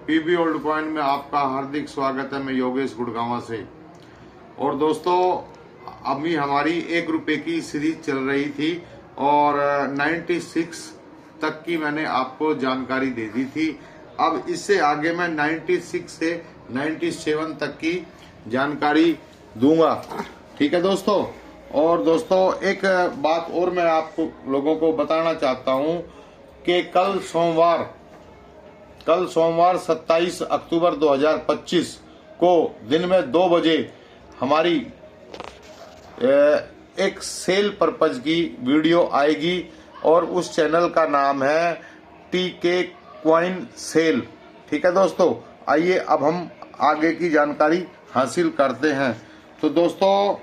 PB old coin में आपका हार्दिक स्वागत है। मैं योगेश गुड़गांव से। और दोस्तों, अभी हमारी 1 रुपए की सीरीज चल रही थी और 96 तक की मैंने आपको जानकारी दे दी थी। अब इससे आगे मैं 96 से 97 तक की जानकारी दूंगा। ठीक है दोस्तों। और दोस्तों, एक बात और मैं आपको लोगों को बताना चाहता हूं कि कल सोमवार 27 अक्टूबर 2025 को दिन में 2 बजे हमारी एक सेल पर्पज की वीडियो आएगी और उस चैनल का नाम है टीके कॉइन सेल। ठीक है दोस्तों, आइए अब हम आगे की जानकारी हासिल करते हैं। तो दोस्तों,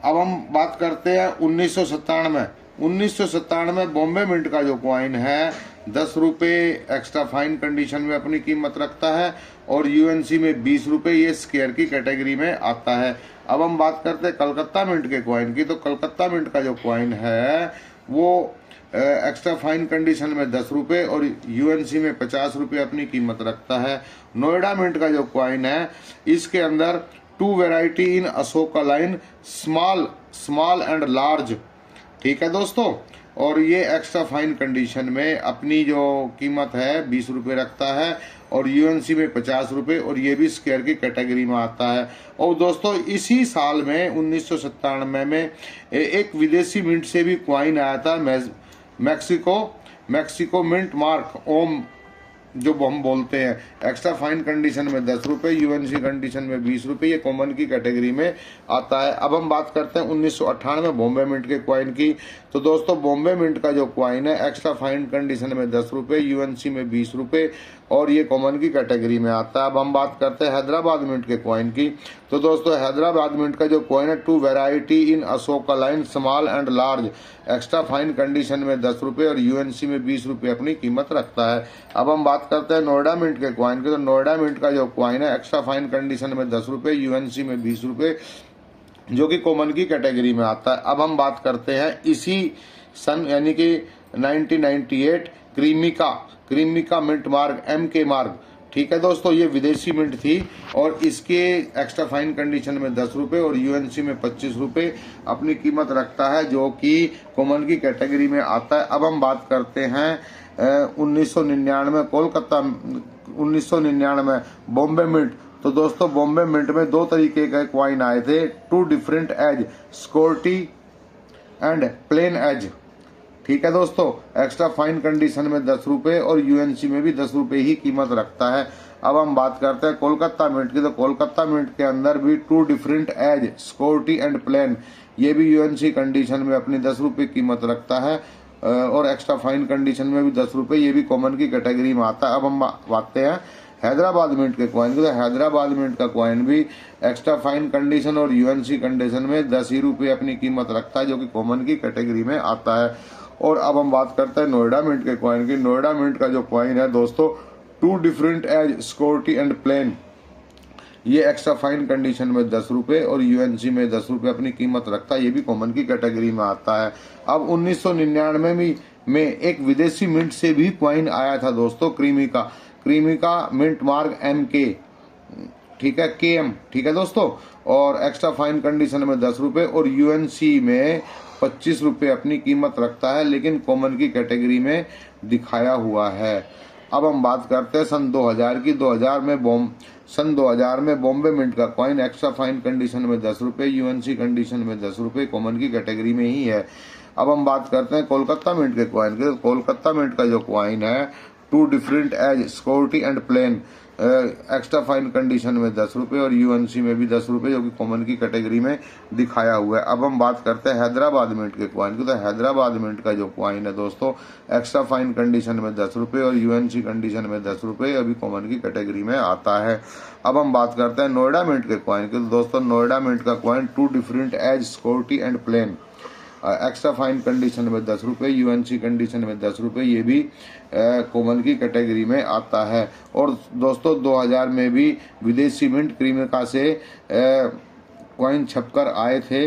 अब हम बात करते हैं 1997 बॉम्बे मिंट का जो कॉइन है 10 रुपए एक्स्ट्रा फाइन कंडीशन में अपनी कीमत रखता है और यूएनसी में 20 रुपए, ये स्केयर की कैटेगरी में आता है। अब हम बात करते हैं कलकत्ता मिंट के कॉइन की। तो कलकत्ता मिंट का जो कॉइन है वो एक्स्ट्रा फाइन कंडीशन में 10 रुपए और यूएनसी में 50 रुपए अपनी कीमत रखता है। नोएडा मिंट का जो कॉइन है इसके अंदर 2 variety in Ashoka line small and large. ठीक है दोस्तों। और ये एक्स्ट्रा फाइन कंडीशन में अपनी जो कीमत है 20 रुपए रखता है और यूएनसी में 50 रुपए और ये भी स्केयर की कैटेगरी में आता है। और दोस्तों, इसी साल में 1997 में एक विदेशी मिंट से भी क्वाइन आया था, मैक्सिको मिंट मार्क ओम जो हम बोलते हैं। एक्स्ट्रा फाइन कंडीशन में 10 रुपए, यूएनसी कंडीशन में 20 रुपए, ये कॉमन की कैटेगरी में आता है। अब हम बात करते हैं 1998 बॉम्बे मिंट के क्वाइन की। तो दोस्तों, बॉम्बे मिंट का जो क्वाइन है एक्स्ट्रा फाइन कंडीशन में 10 रुपए, यूएनसी में 20 रुपए और ये कॉमन की कैटेगरी में आता है। अब हम बात करते हैं हैदराबाद मिंट के क्वाइन की। तो दोस्तों, हैदराबाद मिंट का जो क्वाइन है 2 variety in Ashoka line small and large, extra fine condition में 10 रुपए और यूएनसी में 20 रुपए अपनी कीमत रखता है। अब हम बात करते हैं नोएडा मिंट के क्वाइन की। तो नोएडा मिंट का जो क्वाइन है एक्स्ट्रा फाइन कंडीशन में 10 रुपए, यूएनसी में 20 रुपए, जो कि कॉमन की कैटेगरी में आता है। अब हम बात करते हैं इसी सन यानी कि 1998 क्रीमिका मिंट मार्ग MK मार्ग। ठीक है दोस्तों, ये विदेशी मिंट थी और इसके एक्स्ट्रा फाइन कंडीशन में 10 रुपए और यूएनसी में 25 रुपए अपनी कीमत रखता है, जो कि कॉमन की कैटेगरी में आता है। अब हम बात करते हैं 1999 बॉम्बे मिंट। तो दोस्तों, बॉम्बे मिंट में 2 तरीके के क्वाइन आए थे, 2 different edge, security and plain edge. ठीक है दोस्तों, एक्स्ट्रा फाइन कंडीशन में 10 रुपए और यूएनसी में भी 10 रुपए ही कीमत रखता है। अब हम बात करते हैं कोलकाता मिंट की। तो कोलकाता मिंट के अंदर भी 2 different edge, security and plane, ये भी यूएनसी कंडीशन में अपनी 10 रुपए कीमत रखता है और एक्स्ट्रा फाइन कंडीशन में भी 10 रुपए, ये भी कॉमन की कैटेगरी में आता है। अब हम बात हैं हैदराबाद मिंट के क्वाइन की। तो हैदराबाद मिंट का क्वाइन भी एक्स्ट्रा फाइन कंडीशन और यूएनसी कंडीशन में 10 ही रुपए अपनी कीमत रखता है, जो कि कॉमन की कैटेगरी में आता है। और अब हम बात करते हैं नोएडा मिंट के क्वाइन की। नोएडा मिंट का जो क्वाइन है दोस्तों 2 different edge, security and plane, ये एक्स्ट्रा फाइन कंडीशन में 10 रुपए और यूएनसी में 10 रुपए अपनी कीमत रखता है, ये भी कॉमन की कैटेगरी में आता है। अब 1999 में एक विदेशी मिंट से भी क्वाइन आया था दोस्तों, क्रीमिका मिंट मार्ग MK। ठीक है, KM। ठीक है दोस्तों, और एक्स्ट्रा फाइन कंडीशन में 10 रुपए और यूएनसी में 25 रुपए अपनी कीमत रखता है, लेकिन कॉमन की कैटेगरी में दिखाया हुआ है। अब हम बात करते हैं सन 2000 की। 2000 में बॉम्बे मिंट का कॉइन एक्स्ट्रा फाइन कंडीशन में 10 रुपए, यूएनसी कंडीशन में 10 रुपए, कॉमन की कैटेगरी में ही है। अब हम बात करते हैं कोलकाता मिंट के कॉइन की। कोलकाता मिंट का जो कॉइन है 2 different edge, security and plain, extra fine condition में 10 रुपए और यूएनसी में भी 10 रुपए, जो कि कॉमन की कैटेगरी में दिखाया हुआ है। अब हम बात करते हैं हैदराबाद मिंट के क्वाइन की। तो हैदराबाद मिंट का जो क्वाइन है दोस्तों एक्स्ट्रा फाइन कंडीशन में 10 रुपए और यूएनसी कंडीशन में 10 रुपए, अभी कॉमन की कैटेगरी में आता है। अब हम बात करते हैं नोएडा मिंट के क्वाइन की। तो दोस्तों, नोएडा मिंट का coin 2 different edge, security and plain, extra fine condition में 10 रुपए, यूएनसी कंडीशन में 10 रुपए, ये भी कॉमन की कैटेगरी में आता है। और दोस्तों, 2000 में भी विदेशी मिंट क्रीमिका से कॉइन छपकर आए थे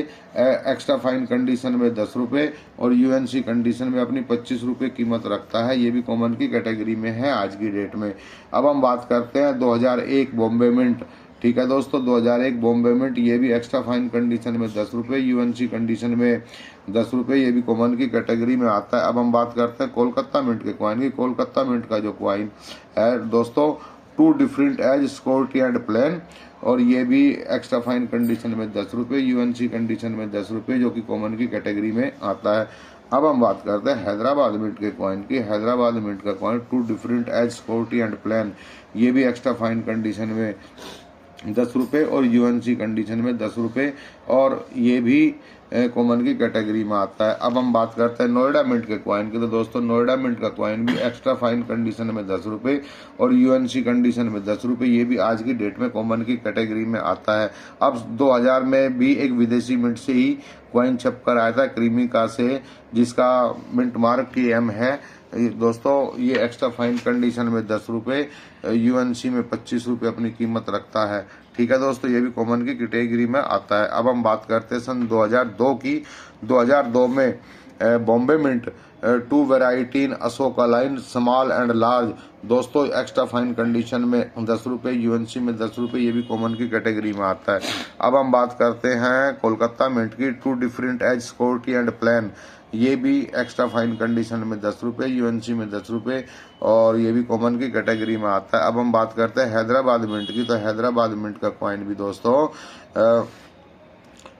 एक्स्ट्रा फाइन कंडीशन में 10 रुपये और यूएनसी कंडीशन में अपनी 25 रुपये कीमत रखता है। ये भी कॉमन की कैटेगरी में है आज की डेट में। अब हम बात करते हैं 2001 बॉम्बे मिंट। ठीक है दोस्तों, 2001 बॉम्बे मिंट, ये भी एक्स्ट्रा फाइन कंडीशन में 10 रुपये, यूएनसी कंडीशन में 10 रुपये, ये भी कॉमन की कैटेगरी में आता है। अब हम बात करते हैं कोलकाता मिंट के कॉइन की। कोलकाता मिंट का जो कॉइन है दोस्तों, 2 different as security and plain, और ये भी एक्स्ट्रा फाइन कंडीशन में 10 रुपये, यूएनसी कंडीशन में 10 रुपये, जो कि कॉमन की कैटेगरी में आता है। अब हम बात करते हैं हैदराबाद मिंट के कॉइन की। हैदराबाद मिंट का coin 2 different as security and plan, ये भी एक्स्ट्रा फाइन कंडीशन में 10 रुपये और यूएनसी कंडीशन में 10 रुपये, और ये भी कॉमन की कैटेगरी में आता है। अब हम बात करते हैं नोएडा मिंट के कॉइन की। तो दोस्तों नोएडा मिंट का कॉइन भी एक्स्ट्रा फाइन कंडीशन में 10 रुपये और यूएनसी कंडीशन में 10 रुपये, ये भी आज की डेट में कॉमन की कैटेगरी में आता है। अब 2000 में भी एक विदेशी मिंट से ही कॉइन छप कर आया था, क्रीमिका से, जिसका मिंट मार्क TM है दोस्तों। ये एक्स्ट्रा फाइन कंडीशन में 10 रुपये, यूएनसी में 25 रुपये अपनी कीमत रखता है। ठीक है दोस्तों, ये भी कॉमन की कैटेगरी में आता है। अब हम बात करते हैं सन 2002 की। 2002 में Bombay mint 2 variety in Ashoka line small and large, दोस्तों एक्स्ट्रा फाइन कंडीशन में 10 रुपये, यूएनसी में 10 रुपये, ये भी कॉमन की कैटेगरी में आता है। अब हम बात करते हैं कोलकाता मिंट की। 2 different as security and plan, ये भी एक्स्ट्रा फाइन कंडीशन में 10 रुपये, यूएनसी में 10 रुपये, और ये भी कॉमन की कैटेगरी में आता है। अब हम बात करते हैं हैदराबाद मिंट की। तो हैदराबाद मिंट का कॉइन भी दोस्तों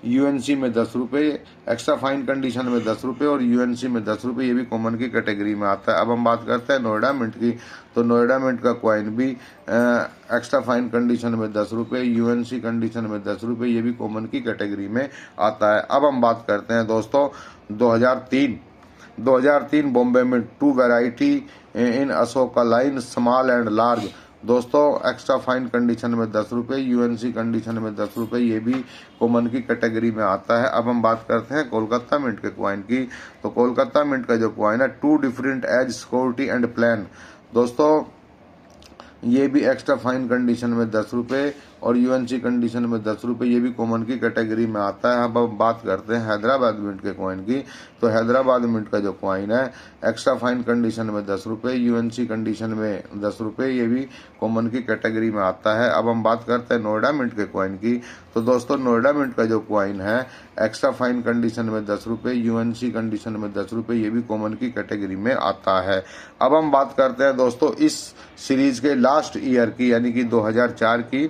यूएनसी में 10 रुपये, एक्स्ट्रा फाइन कंडीशन में 10 रुपये और यूएनसी में 10 रुपये, ये भी कॉमन की कैटेगरी में आता है। अब हम बात करते हैं नोएडा मिंट की। तो नोएडा मिंट का कॉइन भी एक्स्ट्रा फाइन कंडीशन में 10 रुपये, यूएनसी कंडीशन में 10 रुपये, ये भी कॉमन की कैटेगरी में आता है। अब हम बात करते हैं दोस्तों 2003 Bombay mint 2 variety in Ashoka line small and large, दोस्तों एक्स्ट्रा फाइन कंडीशन में 10 रुपये, यूएनसी कंडीशन में 10 रुपये, ये भी कॉमन की कैटेगरी में आता है। अब हम बात करते हैं कोलकाता मिंट के कॉइन की। तो कोलकाता मिंट का जो कॉइन है 2 different as security and plain, दोस्तों ये भी एक्स्ट्रा फाइन कंडीशन में 10 रुपये और यूएनसी कंडीशन में 10 रुपये, ये भी कॉमन की कैटेगरी में आता है। अब हम बात करते हैं हैदराबाद मिंट के कॉइन की। तो हैदराबाद मिंट का जो कॉइन है एक्स्ट्रा फाइन कंडीशन में 10 रुपये, यूएनसी कंडीशन में 10 रुपये, ये भी कॉमन की कैटेगरी में आता है। अब हम बात करते हैं नोएडा मिंट के कॉइन की। तो दोस्तों नोएडा मिंट का जो कॉइन है एक्स्ट्रा फाइन कंडीशन में 10 रुपये, यूएनसी कंडीशन में 10 रुपये, ये भी कॉमन की कैटेगरी में आता है। अब हम बात करते हैं दोस्तों इस सीरीज के लास्ट ईयर की, यानी कि 2004 की।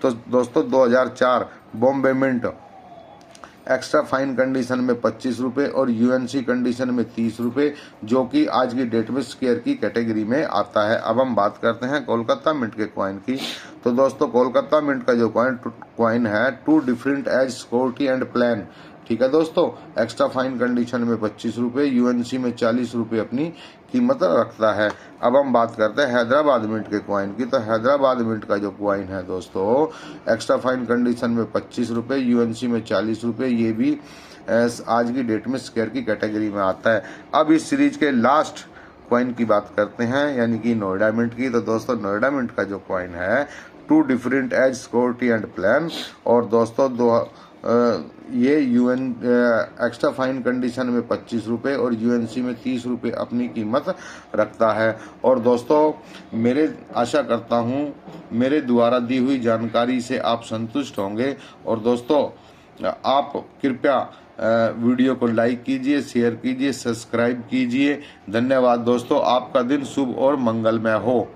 तो दोस्तों 2004 Bombay mint extra fine condition में 25 रुपये और यूएनसी कंडीशन में 30 रुपये, जो कि आज की डेट में स्क्वायर की कैटेगरी में आता है। अब हम बात करते हैं कोलकाता मिंट के कॉइन की। तो दोस्तों कोलकाता मिंट का जो कॉइन है 2 different as security and plain, ठीक है दोस्तों, एक्स्ट्रा फाइन कंडीशन में 25 रुपये, यूएनसी में 40 रुपये अपनी कीमत रखता है। अब हम बात करते हैं हैदराबाद मिंट के कॉइन की। तो हैदराबाद मिंट का जो कॉइन है दोस्तों एक्स्ट्रा फाइन कंडीशन में 25 रुपये, यूएनसी में 40 रुपये, ये भी आज की डेट में स्क्वायर की कैटेगरी में आता है। अब इस सीरीज के लास्ट कॉइन की बात करते हैं, यानी कि नोएडा मिंट की। तो दोस्तों नोएडा मिंट का जो कॉइन है 2 different as security and plain, और दोस्तों ये यूएन एक्स्ट्रा फाइन कंडीशन में 25 रुपये और यूएनसी में 30 रुपये अपनी कीमत रखता है। और दोस्तों मेरे आशा करता हूँ मेरे द्वारा दी हुई जानकारी से आप संतुष्ट होंगे। और दोस्तों आप कृपया वीडियो को लाइक कीजिए, शेयर कीजिए, सब्सक्राइब कीजिए। धन्यवाद दोस्तों, आपका दिन शुभ और मंगलमय हो।